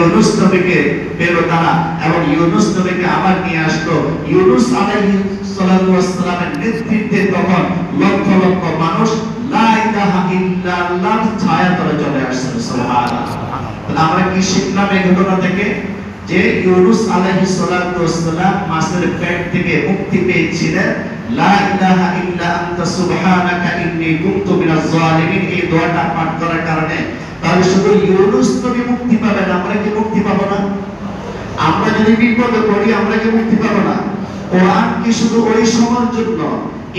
ইউনূস নবীকে পেল তারা এবং ইউনূস নবীকে আবার নিয়ে আসলো। ইউনূস আলাইহিস সালাতু ওয়াস সালামের নেতৃত্বে তখন লক্ষ লক্ষ মানুষ লা ইলাহা ইল্লাল্লাহর ছায়াতলে চলে আসছে। সুবহানাল্লাহ। তাহলে আমরা কি শিখলাম এই ঘটনা থেকে? যে ইউনূস আলাইহিস সালাতু ওয়াস সালাম মাছের পেট থেকে মুক্তি পেয়েছিলেন, লা ইলাহা ইল্লা আনতা সুবহানাকা ইন্নী কুনতু মিনাজ জালিমিন, এই দোয়াটা পাঠ করার কারণে তাহলে শুধু ইউনূস নবী মুক্তি পাবেন, আমরা কি মুক্তি পাবো না? আমরা যদি বিপদে পড়ি আমরা কি মুক্তি পাবো না? কোরআন কি শুধু ওই সময়ের জন্য?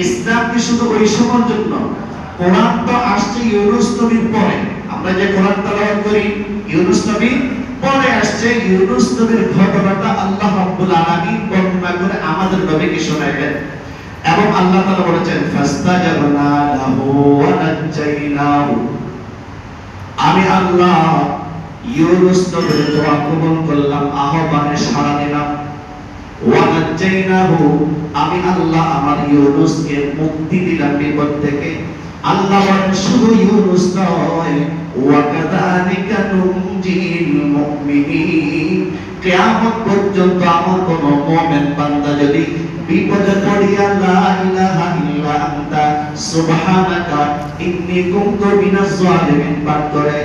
ইসলাম কি শুধু ওই সময়ের জন্য? কোরআন তো আসছে ইউনূস নবীর পরে। আমরা যে কোরআন তেলাওয়াত করি ইউনূস নবী পরে আসছে। ইউনূস নবীর ঘটনাটা আল্লাহ রাব্বুল আলামিন বর্ণনা করে আমাদের নবীকে শোনাইবেন এবং আল্লাহ তাআলা বলেছেন ফাস্তাজাবনা লাহু ওয়া নাজাইনাহু, আমি আল্লাহ ইউনূস নবীর দোয়া কবুল করলাম, আহ্বানে সাড়া দিলাম। ওয়া নাজাইনাহু, আমি আল্লাহ আমার ইউনূসকে মুক্তি দিলাম বিপদ থেকে। আল্লাহ বলেন শুধু ইউনূস নয়, ওয়া কাযালিকা নুনজিল মুমিনিন, কিয়ামত পর্যন্ত আমার কোন মুমিন বান্দা যদি বিপদে পড়িয়া লা ইলাহা ইল্লা আনতা সুবহানাকা ইন্নী কুনতু মিনাজ জালিমিন পাঠ করে,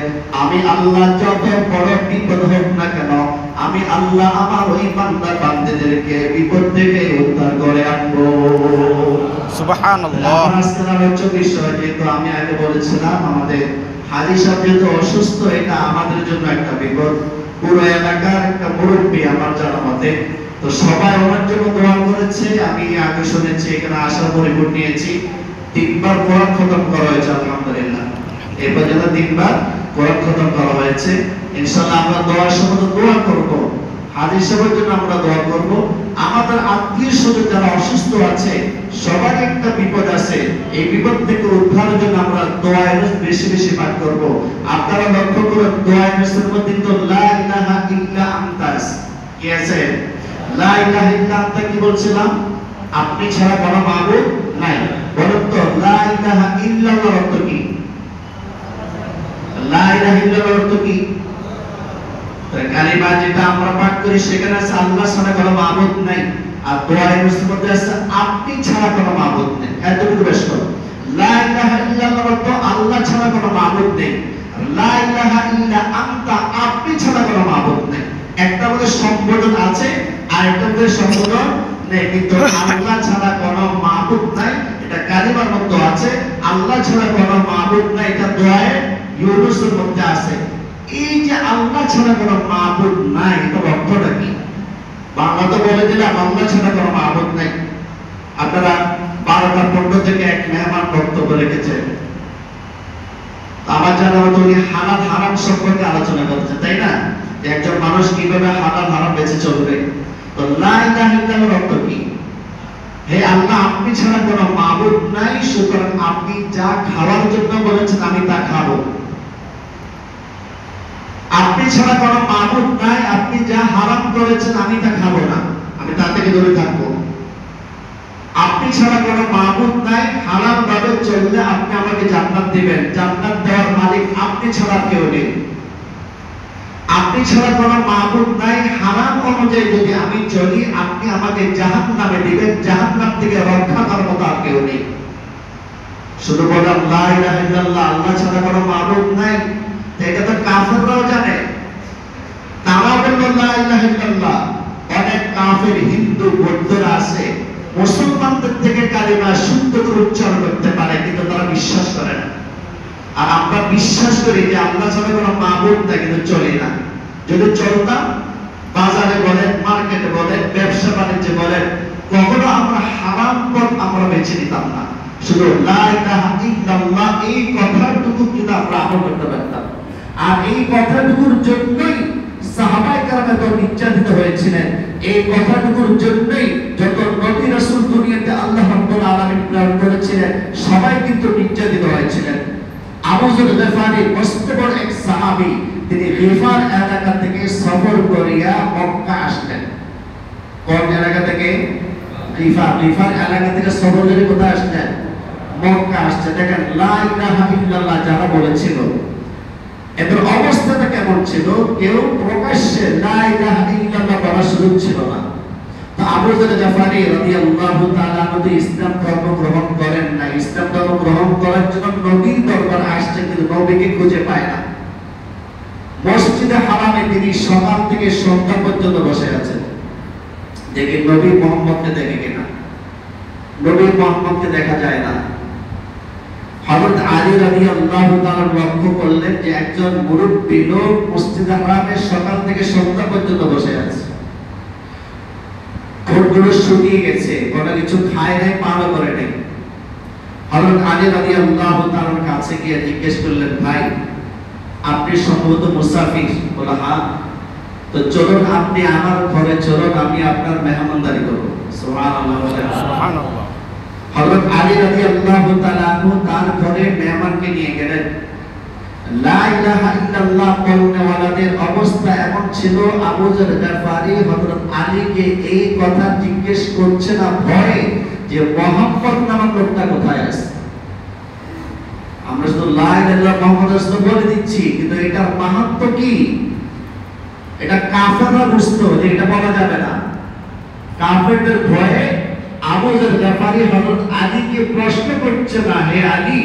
আমি আল্লাহ যত বড় বিপদ হোক না কেন আমি আল্লাহ আমার ওই বান্দা বান্দিদেরকে বিপদ থেকে উদ্ধার করে আনবো। সুবহানাল্লাহ। আজকের আলোচ্য বিষয় যেহেতু আমি আগে বলেছিলাম আমাদের হাজী সাহেব যেহেতু অসুস্থ, এটা আমাদের জন্য একটা বিপদ। পুরো এলাকার একটা মুরব্বী আমার জানা মতে, তো সবাই ওনার জন্য দোয়া করেছে। আমি আগে শুনেছি, এখানে আসার পরে রিপোর্ট নিয়েছি 3 বার কোরআন খতম করা হয়েছে আলহামদুলিল্লাহ। এই পর্যন্ত 3 বার কোরআন খতম করা হয়েছে। ইনশাআল্লাহ আমরা দোয়ার সময় দোয়া করব, হাজী সাহেবের জন্য আমরা দোয়া করব। আমাদের আত্মীয় স্বজন যারা অসুস্থ আছে সবার একটা বিপদ আছে, এই বিপদ থেকে উদ্ধারের জন্য আমরা দোয়া বেশি বেশি পাঠ করব। আপনারা লক্ষ্য করুন দোয়া এর মধ্যে তো লা ইলাহা ইল্লা আনতা কি আছে? লা ইলাহা ইল্লা আনতা কি বলছিলাম? আপনি ছাড়া কোনো মাবুদ নাই। বলুন তো লা ইলাহা ইল্লাল্লাহর অর্থ কি? লা ইলাহা ইল্লাল্লাহর অর্থ কি? কালিমা যেটা আমরা পাঠ করি সেখানে আছে আল্লাহ ছাড়া কোনো মাবুদ নাই, আর দোয়ার মধ্যে আছে আপনি ছাড়া কোনো মাবুদ নেই। এতটুকু বেশ করো। লা ইলাহা ইল্লাল্লাহর অর্থ আল্লাহ ছাড়া কোনো মাবুদ নেই, লা ইলাহা ইল্লা আনতা আপনি ছাড়া কোনো মাবুদ নেই। একটা বলে সম্বোধন আছে আর একটা বলে সম্বোধন নেই, কিন্তু আল্লাহ ছাড়া কোনো মাবুদ নাই এটা কালিমার মধ্যে আছে। আল্লাহ ছাড়া কোনো মাবুদ নাই এটা দোয়ায়ে ইউনূসের মধ্যে আছে। এই যে আল্লাহ ছাড়া কোনো মাবুদ নাই এটার অর্থটা কি? বাংলাতে বলে দিলাম আল্লাহ ছাড়া কোনো মাবুদ নাই। আপনারা 12টা 15 থেকে এক মেহমান বক্তব্য রেখেছেন, আমার জানা মতো উনি হালাল হারাম সম্পর্কে আলোচনা করছেন, তাই না? যে একজন মানুষ কিভাবে হালাল হারাম বেঁচে চলবে। তো লা ইলাহা ইল্লাল্লাহর অর্থ কি? হে আল্লাহ আপনি ছাড়া কোনো মাবুদ নাই, সুতরাং আপনি যা খাওয়ার জন্য বলেছেন আমি তা খাবো। আপনি ছাড়া কোনো মাবুদ নাই, আপনি যা হারাম করেছেন আমি তা খাবো না, আমি তা থেকে দূরে থাকবো। আপনি ছাড়া কোনো মাবুদ নাই, হালাল ভাবে চললে আপনি আমাকে জান্নাত দিবেন, জান্নাত দেওয়ার মালিক আপনি ছাড়া কেউ নেই। আপনি ছাড়া কোনো মাবুদ নাই, হারাম অনুযায়ী যদি আমি চলি আপনি আমাকে জাহান্নামে দিবেন, জাহান্নাম থেকে রক্ষা করার মতো আর কেউ নেই। শুধু বললাম লা ইলাহা ইল্লাল্লাহ, আল্লাহ ছাড়া কোনো মাবুদ নাই, এটা তো কাফেররাও জানে, তারা বলল লা ইলাহা ইল্লাল্লাহ। অনেক কাফের হিন্দু বৌদ্ধরা আছে মুসলমানদের থেকে কালিমা শুদ্ধ করে উচ্চারণ করতে পারে, কিন্তু তারা বিশ্বাস করে না। আর আমরা বিশ্বাস করি যে আল্লাহ ছাড়া কোনো মাবুদ নাই, কিন্তু চলি না। যদি চলতাম বাজারে বলেন, মার্কেটে বলেন, ব্যবসা বাণিজ্যে বলেন, কখনো আমরা হারাম পথ আমরা বেছে নিতাম না। শুধু লা ইলাহা ইল্লাল্লাহ এই কথাটুকু কিন্তু আমরা আমল করতে পারতাম। আর এই কথাটুকুর জন্যই সাহাবায়ে কেরাম এত নির্যাতিত হয়েছিলেন। এই কথাটুকুর জন্যই যত নবী রাসূল দুনিয়াতে আল্লাহ রাব্বুল আলামিন প্রেরণ করেছিলেন সবাই কিন্তু নির্যাতিত হয়েছিলেন। আবু যর গিফারি মস্ত বড় এক সাহাবী, তিনি গিফার এলাকা থেকে সফর করিয়া মক্কা আসলেন। কোন এলাকা থেকে? গিফার এলাকা থেকে সফর করে কোথায় আসলেন? মক্কা আসছে। দেখেন লা ইলাহা ইল্লাল্লাহ যারা বলেছিল এদের অবস্থাটা কেমন ছিল? কেউ প্রকাশ্যে লা ইলাহা ইল্লাল্লাহ বলার সুযোগ ছিল না। তো আবু যর জাফারি রাদিয়াল্লাহু তাআলা আনহু ইসলাম ধর্ম গ্রহণ করেন না। ইসলাম ধর্ম গ্রহণ করার জন্য নবীর দরবারে আসছে, কিন্তু নবীকে খুঁজে পায় না। মসজিদে হারামে তিনি সকাল থেকে সন্ধ্যা পর্যন্ত বসে আছেন। দেখে নবী মুহাম্মদকে দেখে কিনা, নবী মুহাম্মদকে দেখা যায় না। হযরত আলী রাদিয়াল্লাহু তাআলা লক্ষ্য করলেন যে একজন মুরব্বী লোক মসজিদে হারামে সকাল থেকে সন্ধ্যা পর্যন্ত বসে আছে। ঠোঁটগুলো শুকিয়ে গেছে, কোনো কিছু খায় নাই, পানও করে নাই। হযরত আলী রাদিয়াল্লাহু তাআলার কাছে গিয়ে জিজ্ঞেস করলেন, ভাই আপনি সম্ভবত মুসাফির? বলা হ্যাঁ। তো চলুন আপনি আমার ঘরে চলুন, আমি আপনার মেহমানদারি করব। সুবহানাল্লাহ। সুবহানাল্লাহ। হযরত আলী রাদিয়াল্লাহু তাআলা আনহু তার ঘরে মেহমানকে নিয়ে গেলেন। লা ইলাহা ইল্লাল্লাহ বলনেওয়ালাদের অবস্থা এমন ছিল, আবু যর গফারি হযরত আলীকে এই কথা জিজ্ঞেস করছে না ভয়ে যে মুহাম্মদ নামক লোকটা কোথায় আছে। আমরা শুধু লা ইলাহা ইল্লাল্লাহ মুহাম্মদ রাসূলুল্লাহ বলে দিচ্ছি, কিন্তু এটার মাহাত্ম্য কি এটা কাফেররা বুঝতো যে এটা বলা যাবে না। কাফেরদের ভয়ে আবু যর গফারি হযরত আলীকে প্রশ্ন করছে না, হে আলী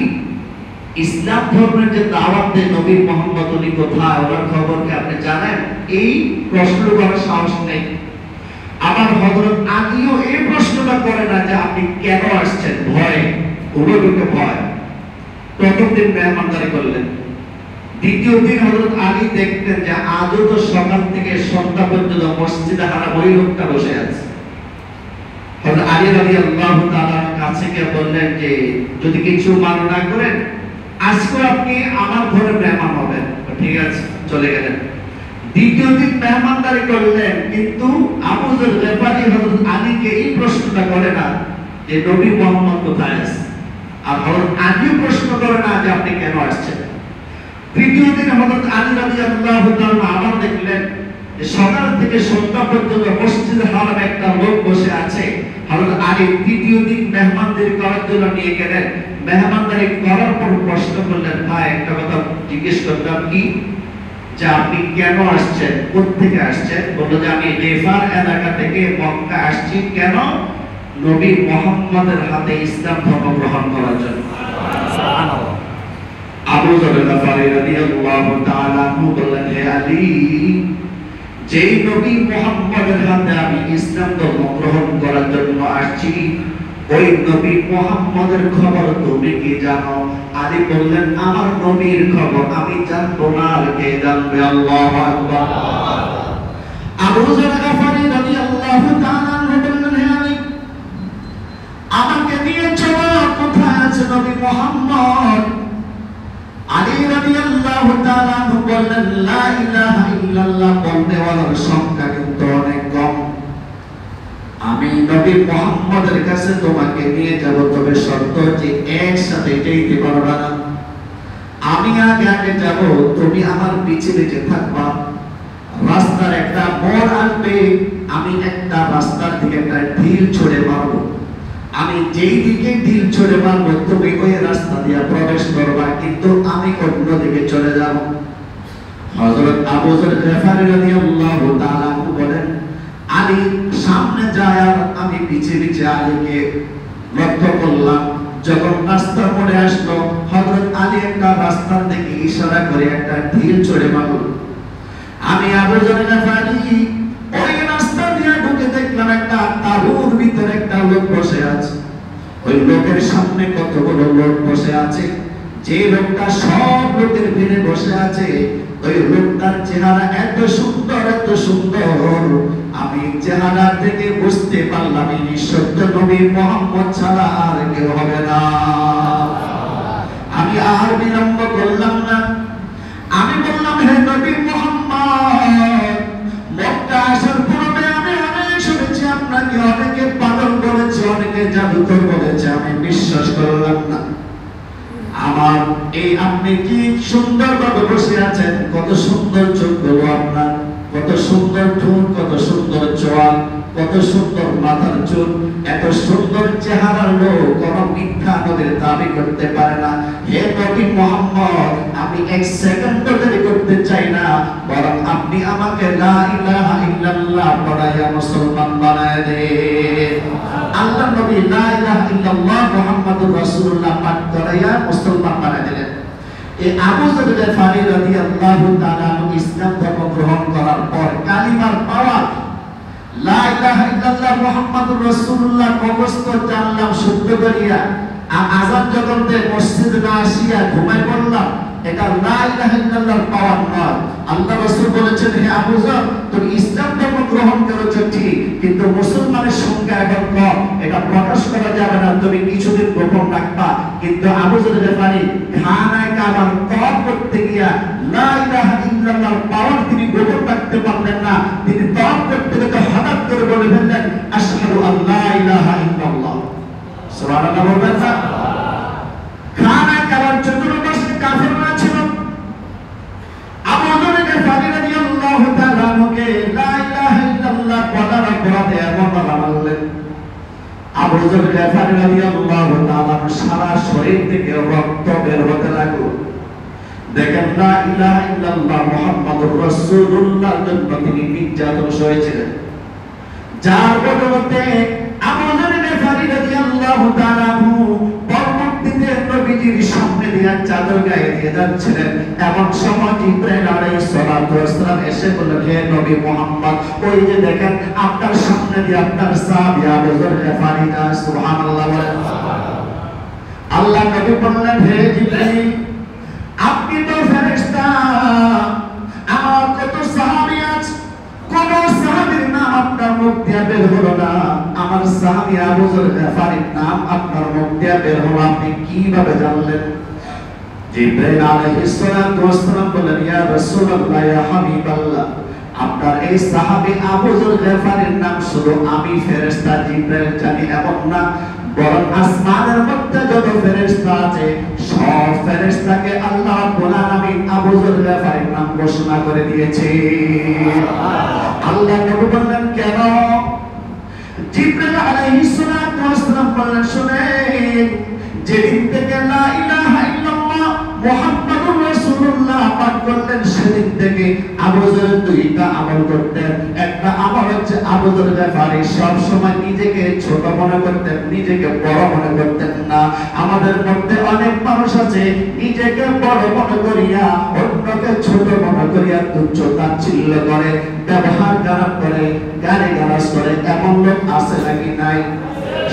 ইসলাম ধর্মের যে দাওয়াত দেন নবী মুহাম্মদ উনি কোথায়, ওনার খবর কি আপনি জানেন? এই প্রশ্ন করার সাহস নেই। আবার হযরত আলীও এই প্রশ্নটা করে না যে আপনি কেন আসছেন, ভয়, উভয়কে ভয়। প্রথম দিন মেহমানদারি করলেন। দ্বিতীয় দিন হযরত আলী দেখতেন যে আজও তো সকাল থেকে সন্ধ্যা পর্যন্ত মসজিদে হারাম ওই লোকটা বসে আছে। হযরত আলী রাদিয়াল্লাহু তাআলার কাছে গিয়ে বললেন যে যদি কিছু মানা না করেন আজকে আপনি আমার ঘরে মেহমান হবেন। ঠিক আছে, চলে গেলেন। দ্বিতীয় দিন মেহমানদারি করলেন, কিন্তু আবু যর গফারি হযরত আলীকে এই প্রশ্নটা করে না যে নবী মুহাম্মদ কোথায় আছে, আর হযরত আলীও প্রশ্ন করে না যে আপনি কেন আসছেন। তৃতীয় দিন হযরত আলী রাদিয়াল্লাহু তাআলা আবার দেখলেন যে সকাল থেকে সন্ধ্যা পর্যন্ত মসজিদে হারামে একটা লোক বসে আছে। হযরত আলী তৃতীয় দিন মেহমানদারি করার জন্য নিয়ে গেলেন। মেহমানদারি করার পর প্রশ্ন করলেন, ভাই একটা কথা জিজ্ঞেস করতাম কি, যে আপনি কেন আসছেন, কোত্থেকে আসছেন? বলল যে আমি গেফার এলাকা থেকে মক্কা আসছি। কেন? নবী মুহাম্মদের হাতে ইসলাম ধর্ম গ্রহণ করার জন্য। সুবহানাল্লাহ। আবু যর গফারি রাদিয়াল্লাহু তাআলা বললেন, হে আলী যেই নবী মুহাম্মদের হাতে আমি ইসলাম ধর্ম গ্রহণ করার জন্য আসছি, ওই নবী মুহাম্মদের খবর তুমি কি জানো? আলী বললেন, আমার নবীর খবর আমি জানবো না, আর কে জানবে? আল্লাহু আকবার। আবু যর গফারি রাদিয়াল্লাহু তাআলা বললেন, হে আলী আমাকে নিয়ে চলো, কোথায় আছে নবী মুহাম্মদ? আলী রাদিয়াল্লাহু তাআলা বললেন, লা ইলাহা ইল্লাল্লাহ বলনেওয়ালার সংখ্যা কিন্তু অনেক কম। আমি নবী মুহাম্মদের কাছে তোমাকে নিয়ে যাব, তবে শর্ত যে একসাথে যেতে পারবা না। আমি আগে আগে যাব, তুমি আমার পিছে পিছে থাকবা। রাস্তার একটা মোড় আসবে, আমি একটা রাস্তার দিকে একটা ঢিল ছুঁড়ে মারবো। আমি যেই দিকে ঢিল ছুঁড়ে মারবো তুমি ওই রাস্তা দিয়ে প্রবেশ করবা, কিন্তু আমি অন্য দিকে চলে যাব। হযরত আবু যর গফারি রাদিয়াল্লাহু তাআলা বলেন, আলী সামনে যায় আর আমি পিছে পিছে আলীকে লক্ষ্য করলাম। যখন রাস্তার মোড়ে আসলো, হযরত আলী একটা রাস্তার দিকে ইশারা করে একটা ঢিল ছুঁড়ে মারল। আমি আবু যর গফারি ওই রাস্তা দিয়ে ঢুকে দেখলাম একটা তাঁবুর ভিতরে একটা লোক বসে আছে। ওই লোকের সামনে কতগুলো লোক বসে আছে। যে লোকটা সব লোকের ভিড়ে বসে আছে, ওই লোকটার চেহারা এত সুন্দর, এত সুন্দর, আমি চেহারা থেকে বুঝতে পারলাম ইনি সত্য নবী মুহাম্মদ ছাড়া আর কেউ হবে না। আমি আর বিলম্ব করলাম না, আমি বললাম, হে নবী মুহাম্মদ, মক্কা আসার পূর্বে আমি অনেক শুনেছি আপনাকে অনেকে পাগল বলেছে, অনেকে জাদুকর বলেছে, আমি বিশ্বাস করলাম না। আমার এই আপনি কি সুন্দর ভাবে বসে আছেন, কত সুন্দর চোখগুলো আপনার, কত সুন্দর ঠোঁট, কত সুন্দর চোয়াল, কত এত সুন্দর মাথার চুল, এত সুন্দর চেহারার লোক কোন মিথ্যা নবীর দাবি করতে পারে না। হে নবী মুহাম্মদ, আমি এক সেকেন্ড দেরি করতে চাই না, বরং আপনি আমাকে লা ইলাহা ইল্লাল্লাহ পড়াইয়া মুসলমান বানায় দেন। আল্লাহ নবী লা ইলাহা ইল্লাল্লাহ মুহাম্মাদুর রাসূলুল্লাহ পাঠ করাইয়া মুসলমান বানায় দিলেন। এই আবু যর গফারি রাদিয়াল্লাহু তাআলা ইসলাম ধর্ম গ্রহণ করার পর কালিমার পাওয়ার, লা ইলাহা ইল্লাল্লাহ মুহাম্মাদুর রাসূলুল্লাহ মুখস্থ জানলাম শুদ্ধ করিয়া, আযান যখন দেয় মসজিদে না আসিয়া ঘুমায় পড়লাম, এটা লা ইলাহা ইল্লাল্লাহর পাওয়ার নয়। আল্লাহ রাসূল বলেছেন, হে আবু যর, তুমি ইসলাম ধর্ম গ্রহণ করেছো ঠিক, কিন্তু মুসলমানের সংখ্যা এখন কম, এটা প্রকাশ করা যাবে না, তুমি কিছুদিন গোপন রাখবা। কিন্তু আবু যর গফারি খানায় কাবার তওয়াফ করতে গিয়া লা ইলাহা ইল্লাল্লাহর পাওয়ার তিনি গোপন রাখতে পারলেন না। তিনি তওয়াফ করতে গিয়ে হঠাৎ করে বলে ফেললেন, আশহাদু আল্লা ইলাহা ইল্লাল্লাহ। সুবহানাল্লাহ বলবেন না? খানায় কাবার চতুর্পাশে কাফেররা ছিল। আবু যর গফারি রাদিয়াল্লাহু তাআলা কে লা ইলাহা ইল্লাল্লাহ বলার অপরাধে এমন মারলেন। আবু যর গফারি রাদিয়াল্লাহু তাআলা সারা শরীর থেকে রক্ত বের হতে লাগলো। দেখেন, লা ইলাহা ইল্লাল্লাহ মুহাম্মাদুর রাসূলুল্লাহর জন্য তিনি নির্যাতন সয়েছিলেন, যার বদৌলতে আবু যর গফারি রাদিয়াল্লাহু তাআলা পরবর্তীতে নবীজির সামনে দিয়ে চাদর গায়ে দিয়ে যাচ্ছিলেন। এমন সময় জিবরাইল আলাইহিস সালাতু ওয়াস সালাম এসে বললেন, হে নবী মুহাম্মদ, ওই যে দেখেন আপনার সামনে দিয়ে আপনার সাহাবী আবু যর গফারি যা। সুবহানাল্লাহ বলেন। আল্লাহ নবী বললেন, হে জিবরাইল, আপনি তো ফেরেশতা, আমার কত সাহাবী আছে, কোন সাহাবীর নাম আপনার মুখ দিয়ে বের হলো না। আমার সাহাবী আবু যর গফারির নাম আপনার মুখ দিয়ে বের হলো, আপনি কিভাবে জানলেন? জিবরাইল আলাইহিস সালাতু ওয়াস সালাম বললেন, ইয়া রাসূলুল্লাহ, ইয়া হাবিবাল্লাহ, আপনার এই সাহাবী আবু যর গফারির নাম শুধু আমি ফেরেশতা জিবরাইল জানি এমন না, বরং আসমানের মধ্যে যত ফেরেশতা আছে সব ফেরেশতাকে আল্লাহ রাব্বুল আলামিন আবু যর গফারির নাম ঘোষণা করে দিয়েছে। আল্লাহ নবী বললেন, কেন? জিবরাইল আলাইহিস সালাতু ওয়াস সালাম বললেন, শুনেন, যেদিন থেকে লা ইলাহা ইল্লাল্লাহ মুহাম্মাদুর রাসূলুল্লাহ পাঠ করলেন, সেদিন থেকে আবু যর দুইটা আমল করতেন। একটা আমল হচ্ছে আবু যর গফারি সব সময় নিজেকে ছোট মনে করতেন, নিজেকে বড় মনে করতেন না। আমাদের মধ্যে অনেক মানুষ আছে নিজেকে বড় মনে করিয়া অন্যকে ছোট মনে করিয়া তুচ্ছ তাচ্ছিল্য করে, ব্যবহার খারাপ করে, গালিগালাজ করে। এমন লোক আছে নাকি নাই?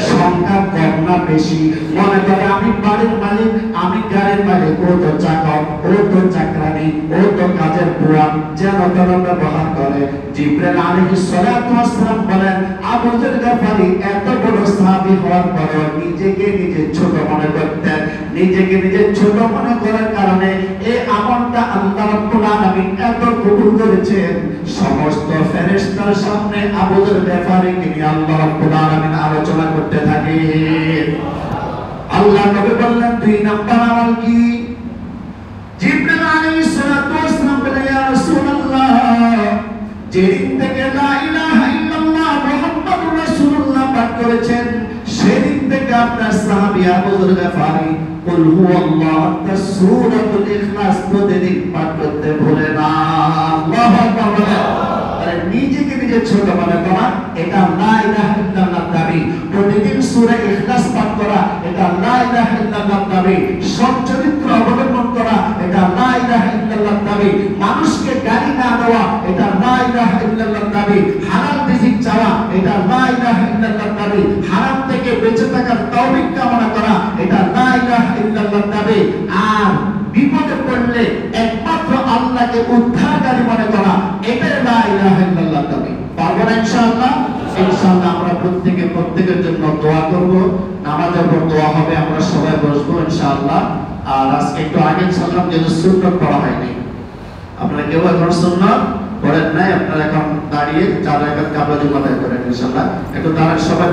সংখ্যা কম না বেশি? মনে করে আমি বাড়ির মালিক, আমি গাড়ির মালিক, ও তো চাকর, ও তো চাকরানি, ও তো কাজের বুয়া, যেন তেন ব্যবহার করে। জিবরাইল আলাইহিস সালাতু ওয়াস সালাম বলেন, আবু যর গফারি এত বড় সাহাবী হওয়ার পরেও নিজেকে নিজে ছোট মনে করতেন। নিজেকে নিজে ছোট মনে করার কারণে এই আমলটা আল্লাহ রাব্বুল আলামিন এত কবুল করেছেন। সমস্ত ফেরেশতার সামনে আবু যর গফারিকে নিয়ে আল্লাহ রাব্বুল আলামিন আলোচনা করতে থাকেন। আল্লাহ নবী বললেন, দুই নাম্বার আমল কি? জিবরাইল আলাইহিস সালাতু ওয়াস সালাম বলেন, ইয়া রাসূলুল্লাহ, যেদিন থেকে লা ইলাহা ইল্লাল্লাহ মুহাম্মাদুর রাসূলুল্লাহ পাঠ করেছেন, সেদিন থেকে আপনার সাহাবী আবু যর গফারি কুল হুয়াল্লাহু সূরাতুল ইখলাস প্রতিদিন পাঠ করতে ভুলে না। আল্লাহু আকবার। আরে নিজেকে নিজে ছোট মনে করা, এটা লা ইলাহা ইল্লাল্লাহ দাবি। প্রতিদিন সূরা ইখলাস পাঠ করা, এটা লা ইলাহা ইল্লাল্লাহ দাবি। সৎ চরিত্র অবলম্বন করা, এটা লা ইলাহা ইল্লাল্লাহ দাবি। মানুষকে গালি না দেওয়া, এটা লা ইলাহা ইল্লাল্লাহ দাবি। হালাল রিজিক চাওয়া, এটা লা ইলাহা ইল্লাল্লাহ দাবি। হারাম থেকে বেঁচে থাকার তৌফিক কামনা করা, এটা লা ইলাহা ইল্লাল্লাহ দাবি। আর বিপদে পড়লে একমাত্র আল্লাহকে উদ্ধারকারী মনে করা, এটা লা ইলাহা ইল্লাল্লাহ দাবি। পারবো না ইনশাআল্লাহ? ইনশাআল্লাহ আমরা প্রত্যেকের জন্য দোয়া করব। নামাজের পর দোয়া হবে, আমরা সবাই বসবো ইনশাআল্লাহ। আর আজকে একটু আগে সালাম যেন সুন্নাত পড়া হয়নি, আপনারা কেউ এখন সুন্নাত পড়েন নাই, আপনারা এখন দাঁড়িয়ে 4 রাকাত কাবলা জুমা আদায় করেন ইনশাআল্লাহ। একটু দাঁড়ান সবাই।